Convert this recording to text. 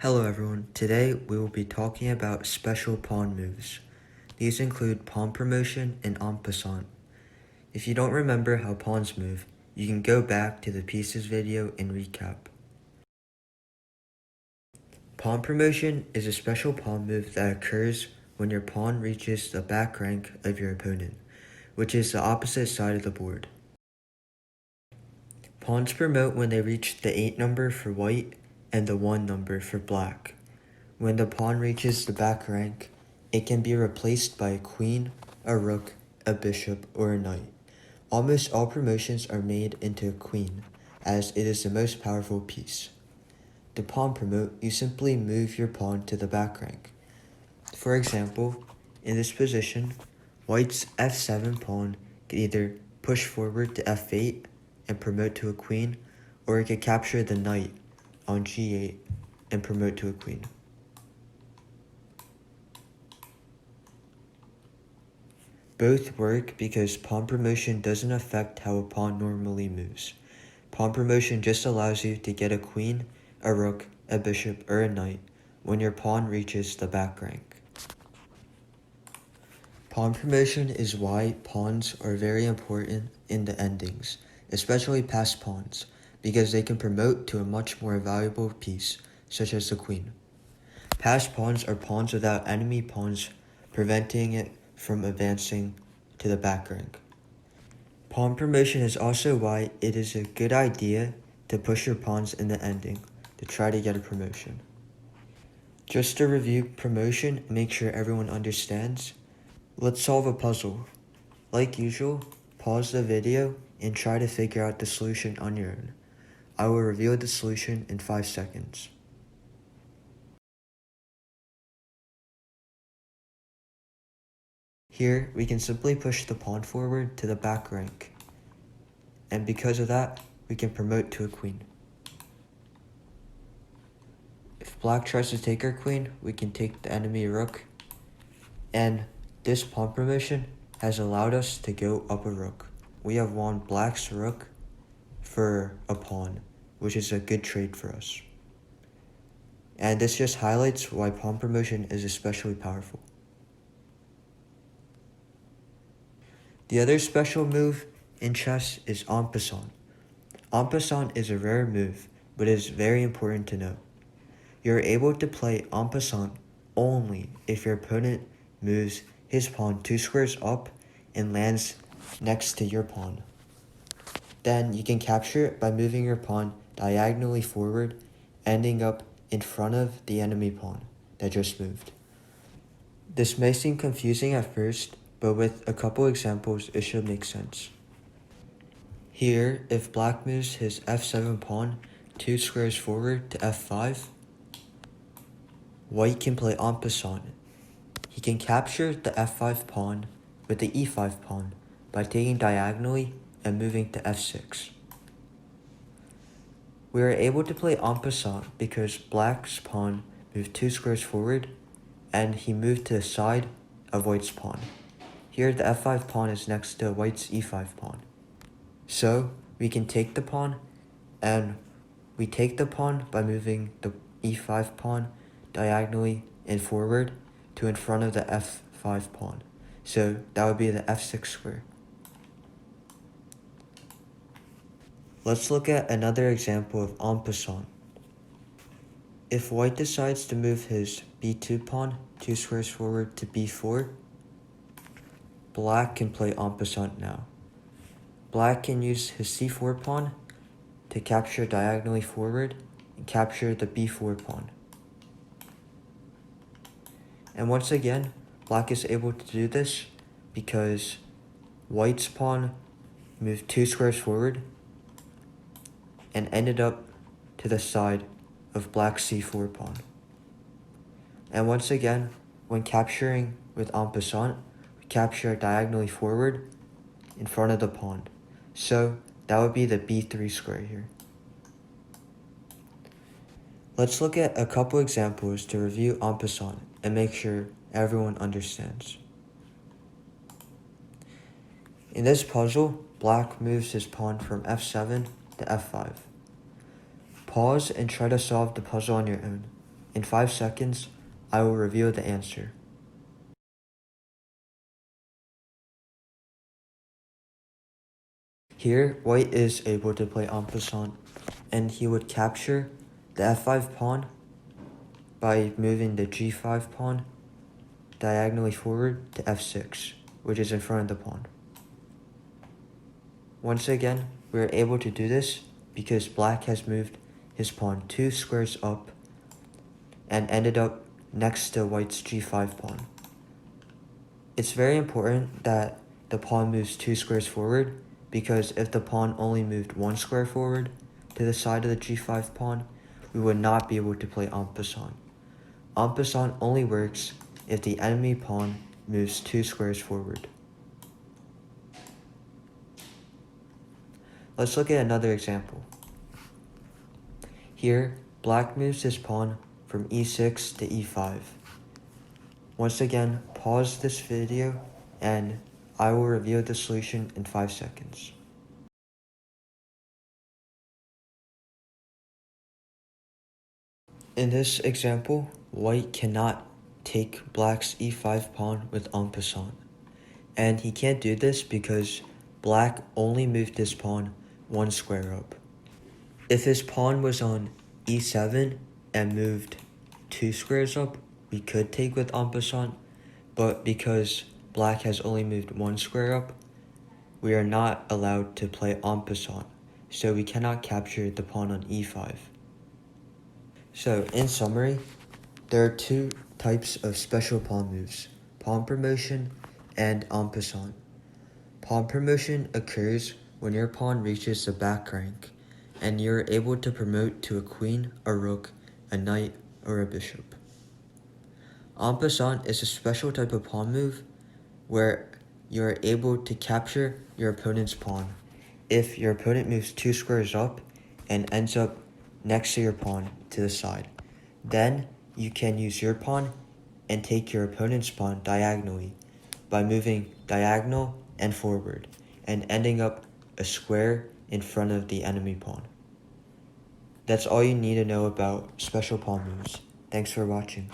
Hello everyone, today we will be talking about special pawn moves. These include pawn promotion and en passant. If you don't remember how pawns move, you can go back to the pieces video and recap. Pawn promotion is a special pawn move that occurs when your pawn reaches the back rank of your opponent, which is the opposite side of the board. Pawns promote when they reach the 8 number for white and the 1 number for black. When the pawn reaches the back rank, it can be replaced by a queen, a rook, a bishop, or a knight. Almost all promotions are made into a queen, as it is the most powerful piece. To pawn promote, you simply move your pawn to the back rank. For example, in this position, white's f7 pawn can either push forward to f8 and promote to a queen, or it could capture the knight on g8 and promote to a queen. Both work because pawn promotion doesn't affect how a pawn normally moves. Pawn promotion just allows you to get a queen, a rook, a bishop, or a knight when your pawn reaches the back rank. Pawn promotion is why pawns are very important in the endings, especially passed pawns, because they can promote to a much more valuable piece, such as the queen. Passed pawns are pawns without enemy pawns preventing it from advancing to the back rank. Pawn promotion is also why it is a good idea to push your pawns in the ending to try to get a promotion. Just to review promotion and make sure everyone understands, let's solve a puzzle. Like usual, pause the video and try to figure out the solution on your own. I will reveal the solution in 5 seconds. Here, we can simply push the pawn forward to the back rank, and because of that, we can promote to a queen. If black tries to take our queen, we can take the enemy rook, and this pawn promotion has allowed us to go up a rook. We have won black's rook for a pawn, which is a good trade for us. And this just highlights why pawn promotion is especially powerful. The other special move in chess is en passant. En passant is a rare move, but it is very important to know. You are able to play en passant only if your opponent moves his pawn 2 squares up and lands next to your pawn. Then you can capture it by moving your pawn diagonally forward, ending up in front of the enemy pawn that just moved. This may seem confusing at first, but with a couple examples, it should make sense. Here, if black moves his f7 pawn 2 squares forward to f5, white can play en passant. He can capture the f5 pawn with the e5 pawn by taking diagonally and moving to f6. We are able to play en passant because black's pawn moved 2 squares forward and he moved to the side of white's pawn. Here, the f5 pawn is next to white's e5 pawn. So, we can take the pawn, and we take the pawn by moving the e5 pawn diagonally and forward to in front of the f5 pawn. So, that would be the f6 square. Let's look at another example of en passant. If white decides to move his b2 pawn 2 squares forward to b4, black can play en passant now. Black can use his c4 pawn to capture diagonally forward and capture the b4 pawn. And once again, black is able to do this because white's pawn moved 2 squares forward and ended up to the side of black's c4 pawn. And once again, when capturing with en passant, we capture diagonally forward in front of the pawn. So that would be the b3 square here. Let's look at a couple examples to review en passant and make sure everyone understands. In this puzzle, black moves his pawn from f7 to f5. Pause and try to solve the puzzle on your own, In 5 seconds, I will reveal the answer. Here, white is able to play en passant, and he would capture the f5 pawn by moving the g5 pawn diagonally forward to f6, which is in front of the pawn. Once again, we are able to do this because black has moved his pawn 2 squares up and ended up next to white's g5 pawn. It's very important that the pawn moves 2 squares forward, because if the pawn only moved 1 square forward to the side of the g5 pawn, we would not be able to play en passant. En passant only works if the enemy pawn moves 2 squares forward. Let's look at another example. Here, black moves his pawn from e6 to e5. Once again, pause this video and I will reveal the solution in 5 seconds. In this example, white cannot take black's e5 pawn with en passant. And he can't do this because black only moved his pawn 1 square up. If his pawn was on e7 and moved 2 squares up, we could take with en passant, but because black has only moved 1 square up, we are not allowed to play en passant, so we cannot capture the pawn on e5. So, in summary, there are 2 types of special pawn moves: pawn promotion and en passant. Pawn promotion occurs when your pawn reaches the back rank, and you're able to promote to a queen, a rook, a knight, or a bishop. En passant is a special type of pawn move where you're able to capture your opponent's pawn if your opponent moves 2 squares up and ends up next to your pawn to the side. Then you can use your pawn and take your opponent's pawn diagonally by moving diagonal and forward and ending up a square in front of the enemy pawn. That's all you need to know about special pawn moves. Thanks for watching.